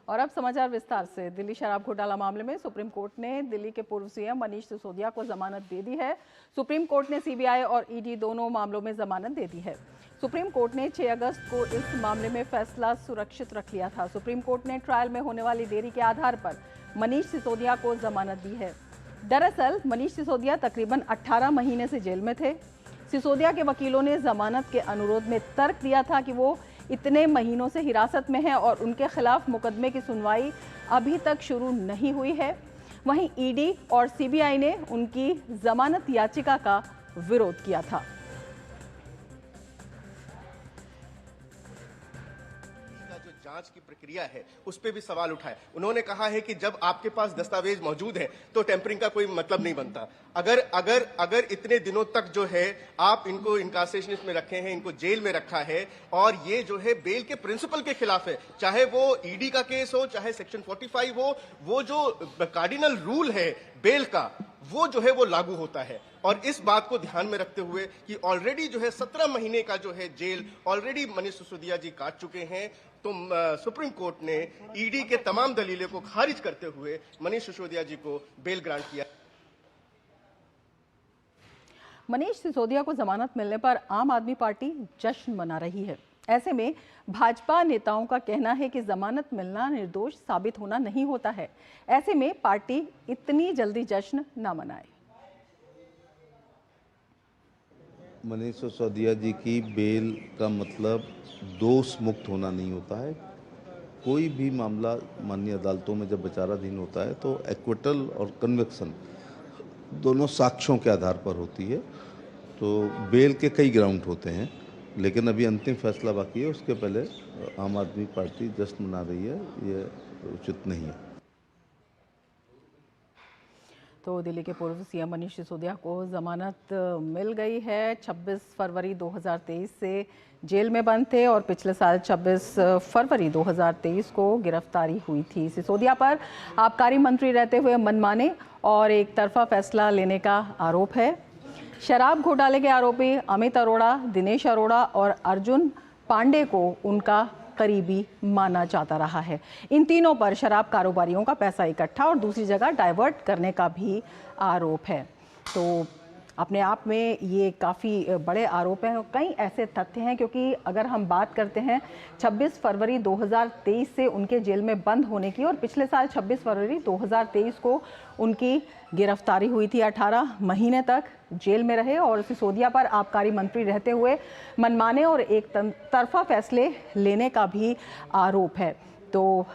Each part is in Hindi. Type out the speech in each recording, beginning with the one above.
और अब समाचार विस्तार से। दिल्ली शराब घोटाला मामले में सुप्रीम कोर्ट ने दिल्ली के पूर्व सीएम मनीष सिसोदिया को जमानत दे दी है। सुप्रीम कोर्ट ने सीबीआई और ईडी दोनों मामलों में जमानत दे दी है। सुप्रीम कोर्ट ने 6 अगस्त को इस मामले में फैसला सुरक्षित रख लिया था। सुप्रीम कोर्ट ने ट्रायल में होने वाली देरी के आधार पर मनीष सिसोदिया को जमानत दी है। दरअसल मनीष सिसोदिया तकरीबन 18 महीने से जेल में थे। सिसोदिया के वकीलों ने जमानत के अनुरोध में तर्क दिया था कि वो इतने महीनों से हिरासत में हैं और उनके खिलाफ मुकदमे की सुनवाई अभी तक शुरू नहीं हुई है। वहीं ईडी और सीबीआई ने उनकी जमानत याचिका का विरोध किया था। जांच की प्रक्रिया है उस पे भी सवाल उठाए। उन्होंने कहा है कि जब आपके पास दस्तावेज मौजूद है तो टेम्परिंग का कोई मतलब नहीं बनता। अगर इतने दिनों तक जो है आप इनको इनकार्सेशन में रखे हैं, इनको जेल में रखा है और ये जो है बेल के प्रिंसिपल के खिलाफ है, चाहे वो ईडी का केस हो, चाहे सेक्शन 45 हो, वो जो कार्डिनल रूल है बेल का वो जो है वो लागू होता है। और इस बात को ध्यान में रखते हुए कि ऑलरेडी जो है 17 महीने का जो है जेल ऑलरेडी मनीष सिसोदिया जी काट चुके हैं, तो सुप्रीम कोर्ट ने ईडी के तमाम दलीलों को खारिज करते हुए मनीष सिसोदिया जी को बेल ग्रांट किया। मनीष सिसोदिया को जमानत मिलने पर आम आदमी पार्टी जश्न मना रही है। ऐसे में भाजपा नेताओं का कहना है कि जमानत मिलना निर्दोष साबित होना नहीं होता है। ऐसे में पार्टी इतनी जल्दी जश्न न मनाए। मनीष सिसोदिया जी की बेल का मतलब दोष मुक्त होना नहीं होता है। कोई भी मामला माननीय अदालतों में जब विचाराधीन होता है तो एक्विटल और कन्विक्शन दोनों साक्ष्यों के आधार पर होती है। तो बेल के कई ग्राउंड होते हैं, लेकिन अभी अंतिम फैसला बाकी है। उसके पहले आम आदमी पार्टी जश्न मना रही है, ये उचित नहीं है। तो दिल्ली के पूर्व सीएम मनीष सिसोदिया को जमानत मिल गई है। 26 फरवरी 2023 से जेल में बंद थे और पिछले साल 26 फरवरी 2023 को गिरफ्तारी हुई थी। सिसोदिया पर आबकारी मंत्री रहते हुए मनमाने और एक तरफा फैसला लेने का आरोप है। शराब घोटाले के आरोपी अमित अरोड़ा, दिनेश अरोड़ा और अर्जुन पांडे को उनका करीबी माना जाता रहा है। इन तीनों पर शराब कारोबारियों का पैसा इकट्ठा और दूसरी जगह डाइवर्ट करने का भी आरोप है। तो अपने आप में ये काफ़ी बड़े आरोप हैं। कई ऐसे तथ्य हैं, क्योंकि अगर हम बात करते हैं 26 फरवरी 2023 से उनके जेल में बंद होने की और पिछले साल 26 फरवरी 2023 को उनकी गिरफ्तारी हुई थी। 18 महीने तक जेल में रहे और सिसोदिया पर आबकारी मंत्री रहते हुए मनमाने और एक तरफा फैसले लेने का भी आरोप है। तो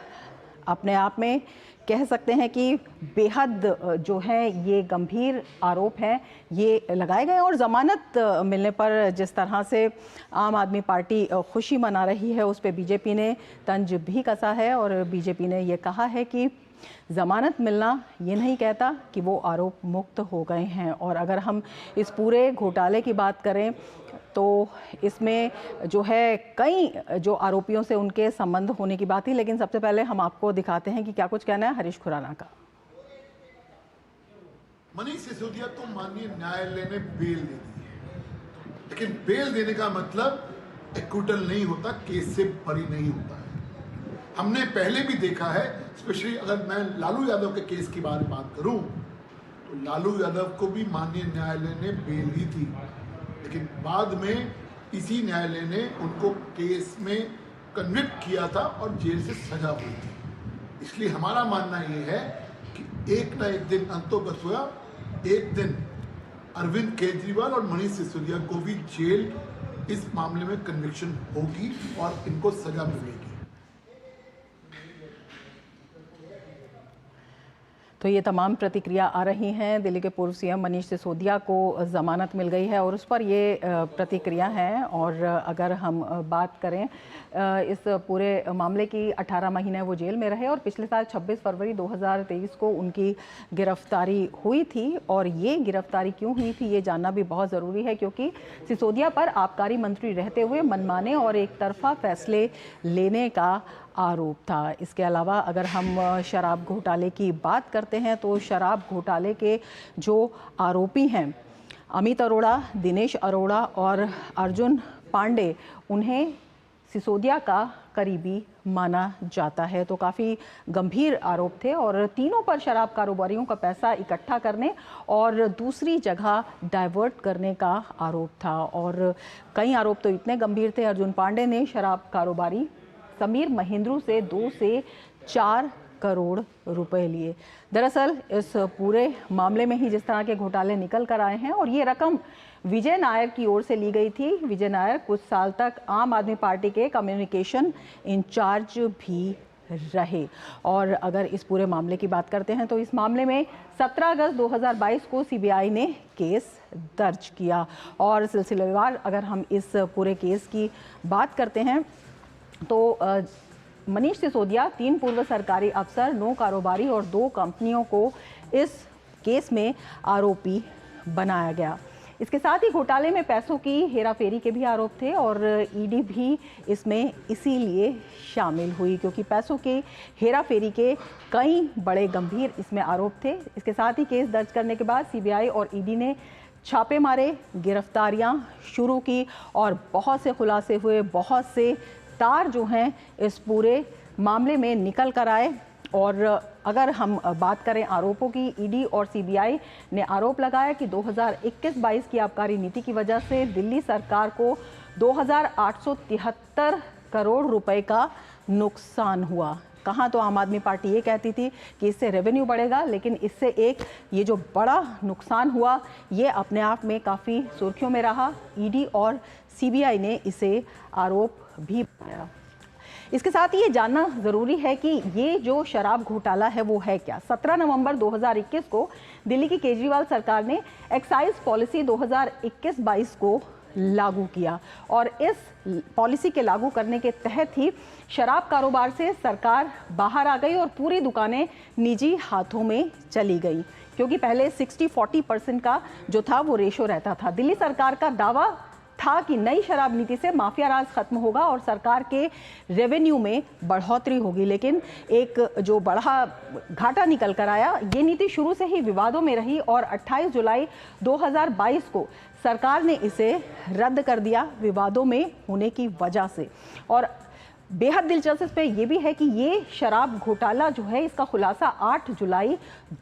अपने आप में कह सकते हैं कि बेहद जो है ये गंभीर आरोप हैं ये लगाए गए। और ज़मानत मिलने पर जिस तरह से आम आदमी पार्टी खुशी मना रही है, उस पर बीजेपी ने तंज भी कसा है और बीजेपी ने ये कहा है कि ज़मानत मिलना ये नहीं कहता कि वो आरोप मुक्त हो गए हैं। और अगर हम इस पूरे घोटाले की बात करें तो इसमें जो है कई जो आरोपियों से उनके संबंध होने की बात थी। लेकिन सबसे पहले हम आपको दिखाते हैं कि क्या कुछ कहना है हरीश खुराना का। मनीष सिसोदिया को माननीय न्यायालय ने बेल दे दी है, लेकिन बेल देने का मतलब एक्विटल नहीं होता, केस से बरी नहीं होता है। हमने पहले भी देखा है, स्पेशली अगर मैं लालू यादव के केस की बात करूं तो लालू यादव को भी माननीय न्यायालय ने बेल दी थी, लेकिन बाद में इसी न्यायालय ने उनको केस में कन्विक्ट किया था और जेल से सजा हुई थी। इसलिए हमारा मानना ये है कि एक ना एक दिन अंतोगत हुआ, एक दिन अरविंद केजरीवाल और मनीष सिसोदिया को भी जेल इस मामले में कन्विक्शन होगी और इनको सजा मिलेगी। तो ये तमाम प्रतिक्रिया आ रही हैं। दिल्ली के पूर्व सीएम मनीष सिसोदिया को ज़मानत मिल गई है और उस पर ये प्रतिक्रिया है। और अगर हम बात करें इस पूरे मामले की, 18 महीने वो जेल में रहे और पिछले साल 26 फरवरी 2023 को उनकी गिरफ्तारी हुई थी। और ये गिरफ्तारी क्यों हुई थी ये जानना भी बहुत ज़रूरी है, क्योंकि सिसोदिया पर आबकारी मंत्री रहते हुए मनमाने और एक तरफा फैसले लेने का आरोप था। इसके अलावा अगर हम शराब घोटाले की बात करते हैं तो शराब घोटाले के जो आरोपी हैं अमित अरोड़ा, दिनेश अरोड़ा और अर्जुन पांडे, उन्हें सिसोदिया का करीबी माना जाता है। तो काफ़ी गंभीर आरोप थे और तीनों पर शराब कारोबारियों का पैसा इकट्ठा करने और दूसरी जगह डाइवर्ट करने का आरोप था। और कई आरोप तो इतने गंभीर थे, अर्जुन पांडे ने शराब कारोबारी समीर महेंद्रू से 2 से 4 करोड़ रुपए लिए। दरअसल इस पूरे मामले में ही जिस तरह के घोटाले निकल कर आए हैं और ये रकम विजय नायर की ओर से ली गई थी। विजय नायर कुछ साल तक आम आदमी पार्टी के कम्युनिकेशन इंचार्ज भी रहे। और अगर इस पूरे मामले की बात करते हैं तो इस मामले में 17 अगस्त 2022 को सीबीआई ने केस दर्ज किया। और सिलसिलेवार अगर हम इस पूरे केस की बात करते हैं तो मनीष सिसोदिया, 3 पूर्व सरकारी अफसर, 9 कारोबारी और 2 कंपनियों को इस केस में आरोपी बनाया गया। इसके साथ ही घोटाले में पैसों की हेराफेरी के भी आरोप थे और ईडी भी इसमें इसीलिए शामिल हुई क्योंकि पैसों के हेराफेरी के कई बड़े गंभीर इसमें आरोप थे। इसके साथ ही केस दर्ज करने के बाद सीबीआई और ईडी ने छापे मारे, गिरफ्तारियां शुरू की और बहुत से खुलासे हुए, बहुत से तार जो हैं इस पूरे मामले में निकल कर आए। और अगर हम बात करें आरोपों की, ईडी और सीबीआई ने आरोप लगाया कि 2021-22 की आबकारी नीति की वजह से दिल्ली सरकार को 2873 करोड़ रुपए का नुकसान हुआ। कहाँ तो आम आदमी पार्टी ये कहती थी कि इससे रेवेन्यू बढ़ेगा, लेकिन इससे एक ये जो बड़ा नुकसान हुआ ये अपने आप में काफ़ी सुर्खियों में रहा। ईडी और सीबीआई ने इसे आरोप भी बनाया। इसके साथ ही ये जानना ज़रूरी है कि ये जो शराब घोटाला है वो है क्या। 17 नवंबर 2021 को दिल्ली की केजरीवाल सरकार ने एक्साइज पॉलिसी 2021-22 को लागू किया और इस पॉलिसी के लागू करने के तहत ही शराब कारोबार से सरकार बाहर आ गई और पूरी दुकानें निजी हाथों में चली गई क्योंकि पहले 60-40% का जो था वो रेशो रहता था। दिल्ली सरकार का दावा था कि नई शराब नीति से माफिया राज खत्म होगा और सरकार के रेवेन्यू में बढ़ोतरी होगी, लेकिन एक जो बड़ा घाटा निकल कर आया। ये नीति शुरू से ही विवादों में रही और 28 जुलाई 2022 को सरकार ने इसे रद्द कर दिया विवादों में होने की वजह से। और बेहद दिलचस्प ये भी है कि ये शराब घोटाला जो है इसका खुलासा 8 जुलाई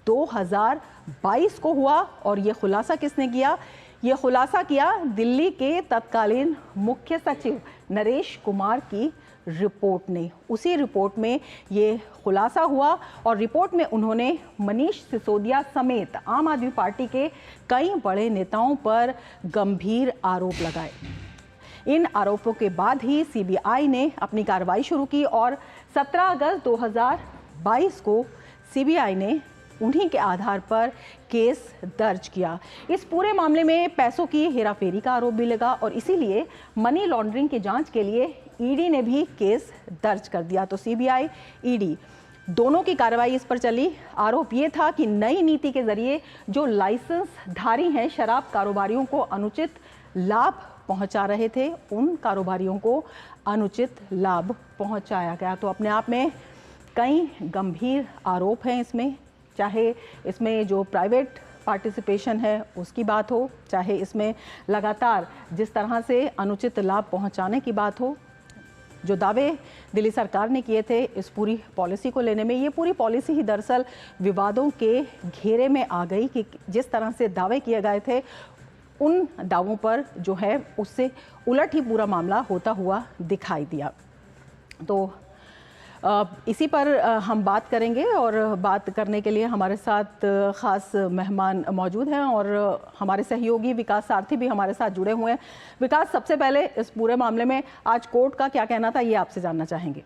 2022 को हुआ। और ये खुलासा किसने किया? ये खुलासा किया दिल्ली के तत्कालीन मुख्य सचिव नरेश कुमार की रिपोर्ट ने। उसी रिपोर्ट में ये खुलासा हुआ और रिपोर्ट में उन्होंने मनीष सिसोदिया समेत आम आदमी पार्टी के कई बड़े नेताओं पर गंभीर आरोप लगाए। इन आरोपों के बाद ही सीबीआई ने अपनी कार्रवाई शुरू की और 17 अगस्त 2022 को सीबीआई ने उन्हीं के आधार पर केस दर्ज किया। इस पूरे मामले में पैसों की हेराफेरी का आरोप भी लगा और इसीलिए मनी लॉन्ड्रिंग की जांच के लिए ईडी ने भी केस दर्ज कर दिया। तो सीबीआई, ईडी दोनों की कार्रवाई इस पर चली। आरोप ये था कि नई नीति के जरिए जो लाइसेंस धारी हैं शराब कारोबारियों को अनुचित लाभ पहुंचा रहे थे, उन कारोबारियों को अनुचित लाभ पहुंचाया गया। तो अपने आप में कई गंभीर आरोप हैं इसमें, चाहे इसमें जो प्राइवेट पार्टिसिपेशन है उसकी बात हो, चाहे इसमें लगातार जिस तरह से अनुचित लाभ पहुंचाने की बात हो। जो दावे दिल्ली सरकार ने किए थे इस पूरी पॉलिसी को लेने में, ये पूरी पॉलिसी ही दरअसल विवादों के घेरे में आ गई कि जिस तरह से दावे किए गए थे उन दावों पर जो है उससे उलट ही पूरा मामला होता हुआ दिखाई दिया। तो इसी पर हम बात करेंगे और बात करने के लिए हमारे साथ ख़ास मेहमान मौजूद हैं और हमारे सहयोगी विकास सारथी भी हमारे साथ जुड़े हुए हैं। विकास, सबसे पहले इस पूरे मामले में आज कोर्ट का क्या कहना था, ये आपसे जानना चाहेंगे।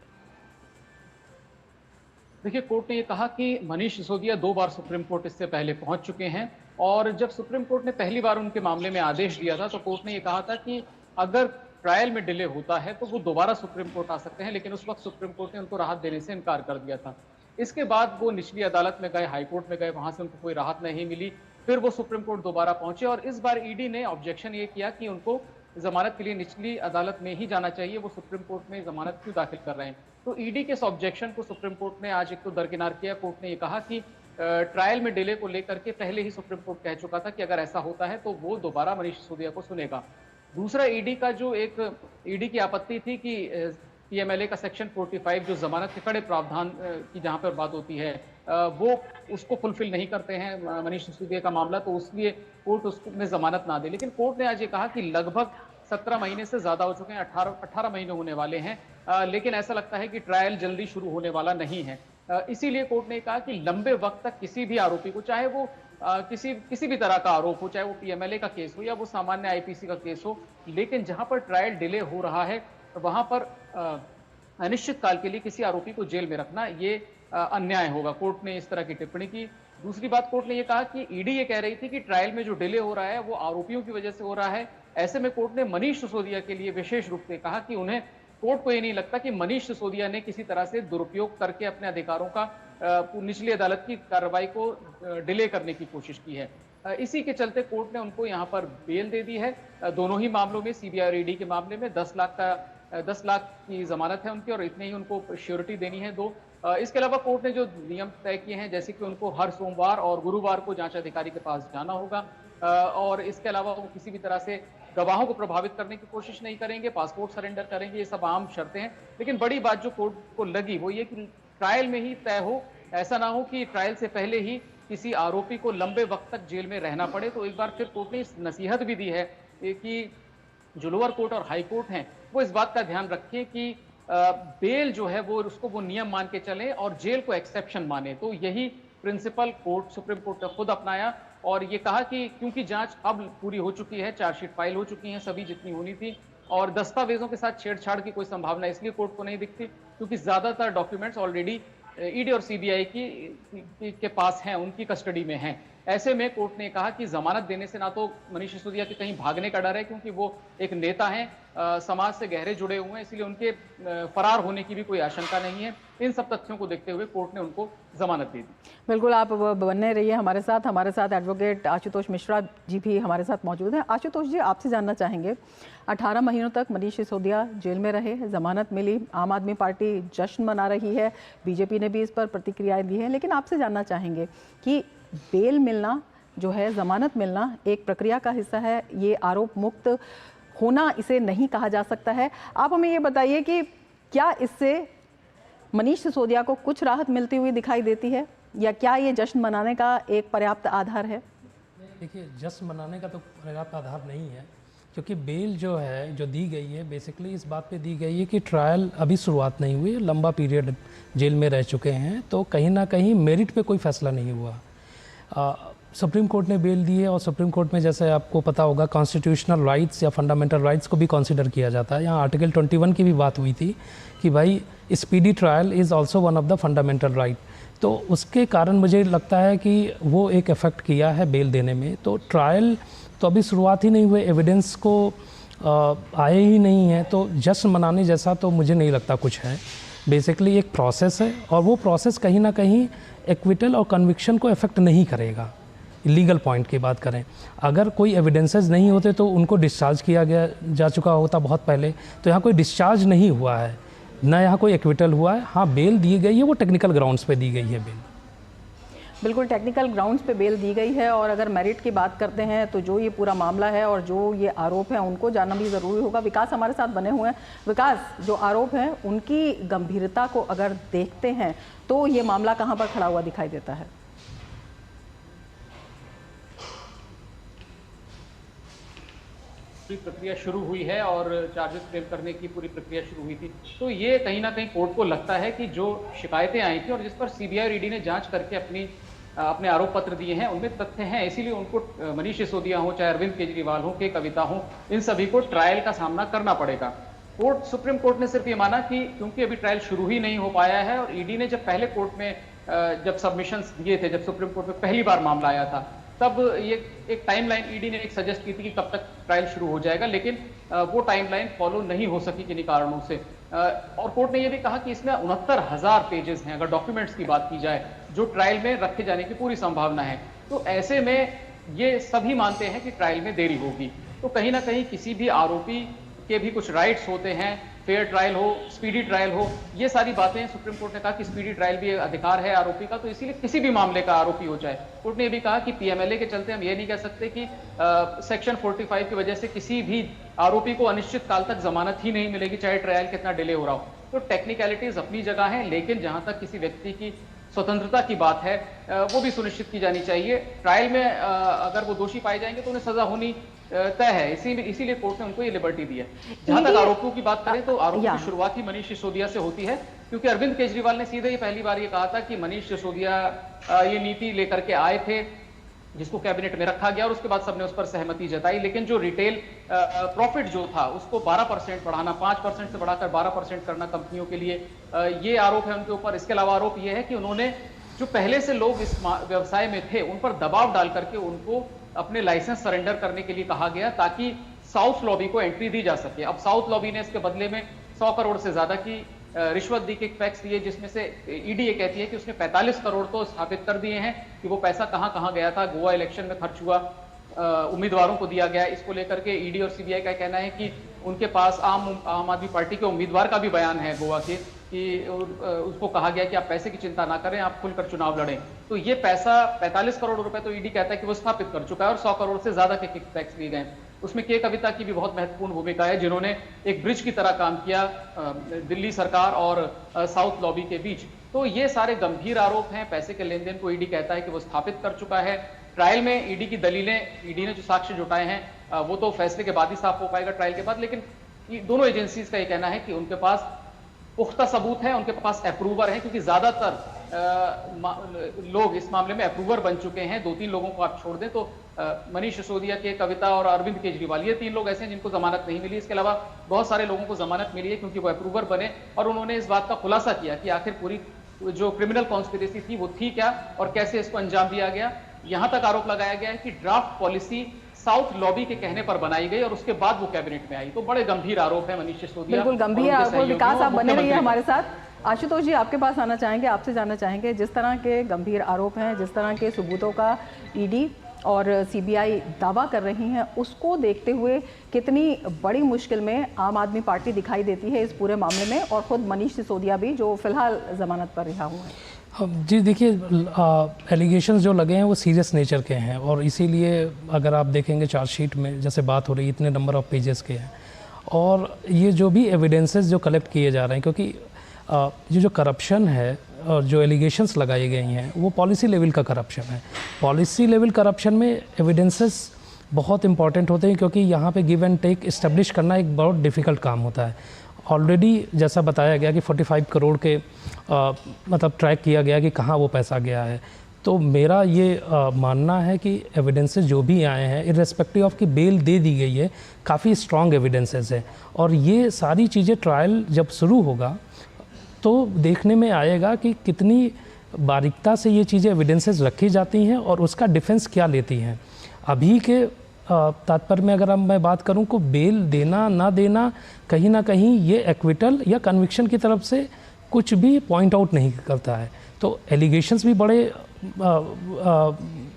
देखिए, कोर्ट ने ये कहा कि मनीष सिसोदिया 2 बार सुप्रीम कोर्ट इससे पहले पहुंच चुके हैं और जब सुप्रीम कोर्ट ने पहली बार उनके मामले में आदेश दिया था तो कोर्ट ने ये कहा था कि अगर ट्रायल में डिले होता है तो वो दोबारा सुप्रीम कोर्ट आ सकते हैं, लेकिन उस वक्त सुप्रीम कोर्ट ने उनको राहत देने से इनकार कर दिया था। इसके बाद वो निचली अदालत में गए, हाई कोर्ट में गए, वहां से उनको कोई राहत नहीं मिली। फिर वो सुप्रीम कोर्ट दोबारा पहुंचे और इस बार ईडी ने ऑब्जेक्शन ये किया कि उनको जमानत के लिए निचली अदालत में ही जाना चाहिए, वो सुप्रीम कोर्ट में जमानत क्यों दाखिल कर रहे हैं। तो ईडी के इस ऑब्जेक्शन को सुप्रीम कोर्ट ने आज एक तो दरकिनार किया। कोर्ट ने ये कहा कि ट्रायल में डिले को लेकर के पहले ही सुप्रीम कोर्ट कह चुका था कि अगर ऐसा होता है तो वो दोबारा मनीष सिसोदिया को सुनेगा। दूसरा ईडी का जो एक ईडी की आपत्ति थी कि पीएमएलए का सेक्शन 45 जो जमानत के कड़े प्रावधान की जहां पर बात होती है वो उसको फुलफिल नहीं करते हैं मनीष सिसोदिया का मामला, तो उसलिए कोर्ट उसमें जमानत ना दे। लेकिन कोर्ट ने आज ये कहा कि लगभग 17 महीने से ज्यादा हो चुके हैं, 18 महीने होने वाले हैं, लेकिन ऐसा लगता है कि ट्रायल जल्दी शुरू होने वाला नहीं है। इसीलिए कोर्ट ने कहा कि लंबे वक्त तक किसी भी आरोपी को, चाहे वो किसी भी तरह का आरोप हो, चाहे वो पीएमएलए का केस हो या वो सामान्य आईपीसी का केस हो, लेकिन जहां पर ट्रायल डिले हो रहा है वहां पर अनिश्चित काल के लिए किसी आरोपी को जेल में रखना ये अन्याय होगा। कोर्ट ने इस तरह की टिप्पणी की। दूसरी बात, कोर्ट ने यह कहा कि ईडी ये कह रही थी कि ट्रायल में जो डिले हो रहा है वो आरोपियों की वजह से हो रहा है। ऐसे में कोर्ट ने मनीष सिसोदिया के लिए विशेष रूप से कहा कि उन्हें, कोर्ट को ये नहीं लगता कि मनीष सिसोदिया ने किसी तरह से दुरुपयोग करके अपने अधिकारों का निचली अदालत की कार्रवाई को डिले करने की कोशिश की है। इसी के चलते कोर्ट ने उनको यहाँ पर बेल दे दी है। दोनों ही मामलों में, सीबीआई और ईडी के मामले में 10 लाख की जमानत है उनकी और इतने ही उनको श्योरिटी देनी है 2। इसके अलावा कोर्ट ने जो नियम तय किए हैं, जैसे कि उनको हर सोमवार और गुरुवार को जांच अधिकारी के पास जाना होगा, और इसके अलावा वो किसी भी तरह से गवाहों को प्रभावित करने की कोशिश नहीं करेंगे, पासपोर्ट सरेंडर करेंगे। ये सब आम शर्तें हैं। लेकिन बड़ी बात जो कोर्ट को लगी वो ये कि ट्रायल में ही तय हो, ऐसा ना हो कि ट्रायल से पहले ही किसी आरोपी को लंबे वक्त तक जेल में रहना पड़े। तो एक बार फिर कोर्ट ने इस नसीहत भी दी है कि जो लोअर कोर्ट और हाई कोर्ट हैं वो इस बात का ध्यान रखें कि बेल जो है वो उसको वो नियम मान के चलें और जेल को एक्सेप्शन माने। तो यही प्रिंसिपल कोर्ट, सुप्रीम कोर्ट ने खुद अपनाया और ये कहा कि क्योंकि जांच अब पूरी हो चुकी है, चार्जशीट फाइल हो चुकी है सभी जितनी होनी थी, और दस्तावेजों के साथ छेड़छाड़ की कोई संभावना इसलिए कोर्ट को नहीं दिखती क्योंकि ज्यादातर डॉक्यूमेंट्स ऑलरेडी ईडी और सीबीआई के पास हैं, उनकी कस्टडी में हैं। ऐसे में कोर्ट ने कहा कि जमानत देने से ना तो मनीष सिसोदिया के कहीं भागने का डर है, क्योंकि वो एक नेता हैं, समाज से गहरे जुड़े हुए हैं, इसलिए उनके फरार होने की भी कोई आशंका नहीं है। इन सब तथ्यों को देखते हुए कोर्ट ने उनको जमानत दे दी। बिल्कुल, आप बने रहिए हमारे साथ एडवोकेट आशुतोष मिश्रा जी भी हमारे साथ मौजूद हैं। आशुतोष जी, आपसे जानना चाहेंगे, 18 महीनों तक मनीष सिसोदिया जेल में रहे, जमानत मिली, आम आदमी पार्टी जश्न मना रही है, बीजेपी ने भी इस पर प्रतिक्रियाएं दी हैं, लेकिन आपसे जानना चाहेंगे कि बेल मिलना जो है, जमानत मिलना एक प्रक्रिया का हिस्सा है, ये आरोप मुक्त होना इसे नहीं कहा जा सकता है। आप हमें ये बताइए कि क्या इससे मनीष सिसोदिया को कुछ राहत मिलती हुई दिखाई देती है, या क्या ये जश्न मनाने का एक पर्याप्त आधार है? देखिए, जश्न मनाने का तो पर्याप्त आधार नहीं है, क्योंकि बेल जो है, जो दी गई है, बेसिकली इस बात पे दी गई है कि ट्रायल अभी शुरुआत नहीं हुई, लंबा पीरियड जेल में रह चुके हैं, तो कहीं ना कहीं मेरिट पे कोई फैसला नहीं हुआ। सुप्रीम कोर्ट ने बेल दी है और सुप्रीम कोर्ट में, जैसे आपको पता होगा, कॉन्स्टिट्यूशनल राइट्स या फंडामेंटल राइट्स को भी कंसीडर किया जाता है। यहाँ आर्टिकल 21 की भी बात हुई थी कि भाई speedy trial is also one of the fundamental right. तो उसके कारण मुझे लगता है कि वो एक इफ़ेक्ट किया है बेल देने में। तो ट्रायल तो अभी शुरुआत ही नहीं हुए, एविडेंस को आए ही नहीं है, तो जश्न मनाने जैसा तो मुझे नहीं लगता कुछ है। बेसिकली एक प्रोसेस है और वो प्रोसेस कहीं ना कहीं एक्विटल और कन्विक्शन को इफेक्ट नहीं करेगा। लीगल पॉइंट की बात करें, अगर कोई एविडेंसेस नहीं होते तो उनको डिस्चार्ज किया जा चुका होता बहुत पहले। तो यहाँ कोई डिस्चार्ज नहीं हुआ है, ना यहाँ कोई एक्विटल हुआ है। हाँ, बेल दी गई है, वो टेक्निकल ग्राउंड्स पे दी गई है बेल। बिल्कुल, टेक्निकल ग्राउंड्स पे बेल दी गई है। और अगर मेरिट की बात करते हैं तो जो ये पूरा मामला है और जो ये आरोप है उनको जानना भी ज़रूरी होगा। विकास हमारे साथ बने हुए हैं। विकास, जो आरोप हैं उनकी गंभीरता को अगर देखते हैं तो ये मामला कहाँ पर खड़ा हुआ दिखाई देता है? पूरी प्रक्रिया शुरू हुई है और चार्जेस फ्रेम करने की पूरी प्रक्रिया शुरू हुई थी। तो ये कहीं ना कहीं कोर्ट को लगता है कि जो शिकायतें आई थी और जिस पर सीबीआई और ईडी ने जांच करके अपने आरोप पत्र दिए हैं उनमें तथ्य हैं, इसीलिए उनको मनीष सिसोदिया हो, चाहे अरविंद केजरीवाल हो, के कविता हो, इन सभी को ट्रायल का सामना करना पड़ेगा। सुप्रीम कोर्ट ने सिर्फ ये माना कि क्योंकि अभी ट्रायल शुरू ही नहीं हो पाया है, और ईडी ने जब पहले कोर्ट में जब सबमिशंस दिए थे, जब सुप्रीम कोर्ट में पहली बार मामला आया था, तब ये एक टाइमलाइन ईडी ने एक सजेस्ट की थी कि कब तक ट्रायल शुरू हो जाएगा, लेकिन वो टाइमलाइन फॉलो नहीं हो सकी किन्हीं कारणों से। और कोर्ट ने ये भी कहा कि इसमें 69,000 पेजेस हैं अगर डॉक्यूमेंट्स की बात की जाए, जो ट्रायल में रखे जाने की पूरी संभावना है। तो ऐसे में ये सभी मानते हैं कि ट्रायल में देरी होगी। तो कहीं ना कहीं किसी भी आरोपी के भी कुछ राइट्स होते हैं, फेयर ट्रायल हो, स्पीडी ट्रायल हो, ये सारी बातें सुप्रीम कोर्ट ने कहा कि स्पीडी ट्रायल भी अधिकार है आरोपी का, तो इसीलिए किसी भी मामले का आरोपी हो जाए। कोर्ट ने ये भी कहा कि पीएमएलए के चलते हम ये नहीं कह सकते कि सेक्शन 45 की वजह से किसी भी आरोपी को अनिश्चित काल तक जमानत ही नहीं मिलेगी, चाहे ट्रायल कितना डिले हो रहा हो। तो टेक्निकलिटीज अपनी जगह है, लेकिन जहां तक किसी व्यक्ति की स्वतंत्रता की बात है वो भी सुनिश्चित की जानी चाहिए। ट्रायल में अगर वो दोषी पाए जाएंगे तो उन्हें सजा होनी तय है, इसीलिए कोर्ट ने उनको ये लिबर्टी दी है। जहां तक आरोपों की बात करें तो आरोप की शुरुआत ही मनीष सिसोदिया से होती है, क्योंकि अरविंद केजरीवाल ने सीधे ही पहली बार ये कहा था कि मनीष सिसोदिया ये नीति लेकर के आए थे, जिसको कैबिनेट में रखा गया, और उसके बाद सबने उस पर सहमति जताई। लेकिन जो रिटेल प्रॉफिट जो था उसको 12% बढ़ाना, 5% से बढ़ाकर 12% करना कंपनियों के लिए, ये आरोप है उनके ऊपर। इसके अलावा आरोप ये है कि उन्होंने जो पहले से लोग इस व्यवसाय में थे उन पर दबाव डाल करके उनको अपने लाइसेंस सरेंडर करने के लिए कहा गया, ताकि साउथ लॉबी को एंट्री दी जा सके। अब साउथ लॉबी ने इसके बदले में 100 करोड़ से ज्यादा की रिश्वत दी, के फैक्स दिए, जिसमें से ईडी ये कहती है कि उसने 45 करोड़ तो स्थापित कर दिए हैं कि वो पैसा कहां कहां गया था, गोवा इलेक्शन में खर्च हुआ, उम्मीदवारों को दिया गया। इसको लेकर के ईडी और सीबीआई का कहना है कि उनके पास आम आदमी पार्टी के उम्मीदवार का भी बयान है गोवा के, कि उसको कहा गया कि आप पैसे की चिंता ना करें, आप खुलकर चुनाव लड़ें। तो ये पैसा 45 करोड़ रुपए तो ईडी कहता है कि वो स्थापित कर चुका है, और 100 करोड़ से ज्यादा के किकबैक्स दिए गए। उसमें के कविता की भी बहुत महत्वपूर्ण भूमिका है, जिन्होंने एक ब्रिज की तरह काम किया दिल्ली सरकार और साउथ लॉबी के बीच। तो ये सारे गंभीर आरोप हैं। पैसे के लेन देन को ईडी कहता है कि वो स्थापित कर चुका है। ट्रायल में ईडी की दलीलें, ईडी ने जो साक्ष्य जुटाए हैं वो तो फैसले के बाद ही साफ हो पाएगा, ट्रायल के बाद। लेकिन दोनों एजेंसीज का ये कहना है कि उनके पास पुख्ता सबूत है, उनके पास अप्रूवर है, क्योंकि ज्यादातर लोग इस मामले में अप्रूवर बन चुके हैं। 2-3 लोगों को आप छोड़ दें तो मनीष सिसोदिया, के कविता और अरविंद केजरीवाल, ये 3 लोग ऐसे हैं जिनको जमानत नहीं मिली। इसके अलावा बहुत सारे लोगों को जमानत मिली है क्योंकि वो अप्रूवर बने, और उन्होंने इस बात का खुलासा किया कि आखिर पूरी जो क्रिमिनल कॉन्स्पिरेसी थी वो थी क्या और कैसे इसको अंजाम दिया गया। यहां तक आरोप लगाया गया है कि ड्राफ्ट पॉलिसी साउथ लॉबी के कहने पर बनाई गई और उसके बाद वो कैबिनेट में आई। तो बड़े गंभीर आरोप है मनीष सिसोदिया, बिल्कुल गंभीर आरोप। विकास, आप बने रहिए हमारे साथ। आशुतोष जी, आपके पास आना चाहेंगे, आपसे जानना चाहेंगे, जिस तरह के गंभीर आरोप हैं, जिस तरह के सबूतों का ईडी और सीबीआई दावा कर रही हैं, उसको देखते हुए कितनी बड़ी मुश्किल में आम आदमी पार्टी दिखाई देती है इस पूरे मामले में, और खुद मनीष सिसोदिया भी जो फिलहाल जमानत पर रिहा हुए हैं? जी देखिए, एलिगेशंस जो लगे हैं वो सीरियस नेचर के हैं, और इसीलिए अगर आप देखेंगे चार्जशीट में जैसे बात हो रही है, इतने नंबर ऑफ पेजेस के हैं, और ये जो भी एविडेंसेस जो कलेक्ट किए जा रहे हैं, क्योंकि ये जो करप्शन है और जो एलिगेशंस लगाई गई हैं वो पॉलिसी लेवल का करप्शन है। पॉलिसी लेवल करप्शन में एविडेंसेस बहुत इंपॉर्टेंट होते हैं, क्योंकि यहाँ पे गिव एंड टेक इस्टेब्लिश करना एक बहुत डिफ़िकल्ट काम होता है। ऑलरेडी जैसा बताया गया कि 45 करोड़ के मतलब ट्रैक किया गया कि कहाँ वो पैसा गया है। तो मेरा ये मानना है कि एविडेंसेस जो भी आए हैं, इर्रेस्पेक्टिव ऑफ कि बेल दे दी गई है, काफ़ी स्ट्रॉन्ग एविडेंसेस है, और ये सारी चीज़ें ट्रायल जब शुरू होगा तो देखने में आएगा कि कितनी बारीकता से ये चीज़ें एविडेंसेस रखी जाती हैं और उसका डिफेंस क्या लेती हैं। अभी के तात्पर्य में अगर मैं बात करूं को बेल देना ना देना, कहीं ना कहीं ये एक्विटल या कन्विक्शन की तरफ से कुछ भी पॉइंट आउट नहीं करता है। तो एलिगेशंस भी बड़े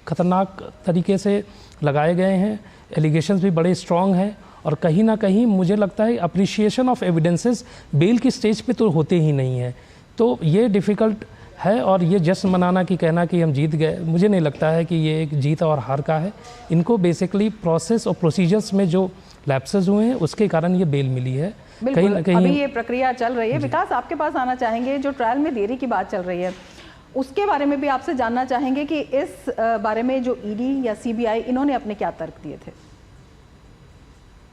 ख़तरनाक तरीके से लगाए गए हैं, एलिगेशंस भी बड़े स्ट्रॉन्ग हैं, और कहीं ना कहीं मुझे लगता है अप्रिशिएशन ऑफ एविडेंसेस बेल की स्टेज पे तो होते ही नहीं हैं। तो ये डिफ़िकल्ट है, और ये जश्न मनाना कि कहना कि हम जीत गए, मुझे नहीं लगता है कि ये एक जीत और हार का है। इनको बेसिकली प्रोसेस और प्रोसीजर्स में जो लैप्सेस हुए हैं उसके कारण ये बेल मिली है। कहीं ना कहीं अभी ये प्रक्रिया चल रही है। विकास, आपके पास आना चाहेंगे, जो ट्रायल में देरी की बात चल रही है उसके बारे में भी आपसे जानना चाहेंगे कि इस बारे में जो ईडी या सीबीआई, इन्होंने अपने क्या तर्क दिए थे?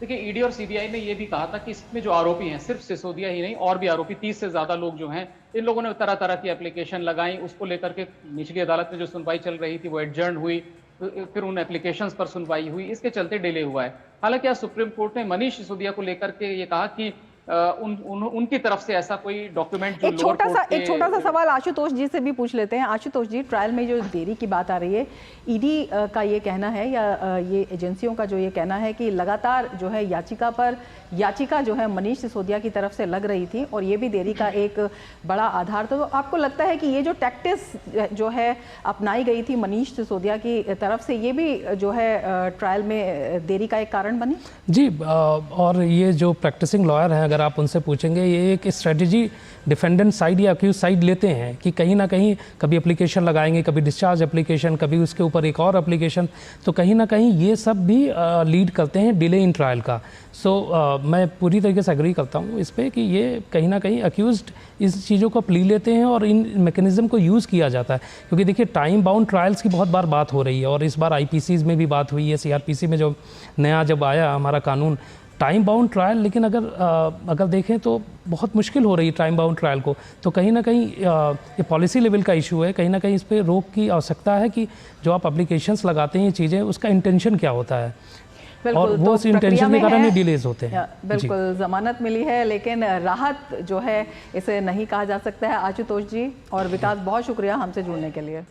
देखिए, ईडी और सीबीआई ने यह भी कहा था कि इसमें जो आरोपी हैं, सिर्फ सिसोदिया ही नहीं और भी आरोपी 30 से ज्यादा लोग जो हैं, इन लोगों ने तरह तरह की एप्लीकेशन लगाई। उसको लेकर के निचली अदालत में जो सुनवाई चल रही थी वो एडजर्न हुई, फिर उन एप्लीकेशंस पर सुनवाई हुई, इसके चलते डिले हुआ है। हालांकि आज सुप्रीम कोर्ट ने मनीष सिसोदिया को लेकर के ये कहा कि उनकी तरफ से ऐसा कोई डॉक्यूमेंट जो एक छोटा सा सवाल आशुतोष जी से भी पूछ लेते हैं। आशुतोष जी, ट्रायल में जो देरी की बात आ रही है, ईडी का ये कहना है या ये एजेंसियों का जो ये कहना है कि लगातार जो है याचिका जो है मनीष सिसोदिया की तरफ से लग रही थी, और ये भी देरी का एक बड़ा आधार था। तो आपको लगता है कि ये जो टैक्टिस जो है अपनाई गई थी मनीष सिसोदिया की तरफ से, ये भी जो है ट्रायल में देरी का एक कारण बनी? जी, और ये जो प्रैक्टिसिंग लॉयर हैं, अगर आप उनसे पूछेंगे, ये एक स्ट्रेटजी डिफेंडेंट साइड या अक्यूज साइड लेते हैं कि कहीं ना कहीं कभी एप्लीकेशन लगाएंगे, कभी डिस्चार्ज एप्लीकेशन, कभी उसके ऊपर एक और एप्लीकेशन, तो कहीं ना कहीं ये सब भी लीड करते हैं डिले इन ट्रायल का। सो मैं पूरी तरीके से एग्री करता हूँ इस पे कि ये कहीं ना कहीं अक्यूज्ड इस चीज़ों को प्ली लेते हैं और इन मैकेनिज्म को यूज़ किया जाता है। क्योंकि देखिए टाइम बाउंड ट्रायल्स की बहुत बार बात हो रही है, और इस बार आईपीसीज़ में भी बात हुई है, सीआरपीसी में जो नया जब आया हमारा कानून टाइम बाउंड ट्रायल, लेकिन अगर देखें तो बहुत मुश्किल हो रही है टाइम बाउंड ट्रायल को। तो कहीं ना कहीं ये पॉलिसी लेवल का इशू है, कहीं ना कहीं इस पर रोक की आवश्यकता है कि जो आप एप्लीकेशंस लगाते हैं ये चीज़ें, उसका इंटेंशन क्या होता है, और वो उस इंटेंशन के कारण ही डिलेज होते हैं। बिल्कुल, जमानत मिली है लेकिन राहत जो है इसे नहीं कहा जा सकता है। आशुतोष जी और विकास, बहुत शुक्रिया हमसे जुड़ने के लिए।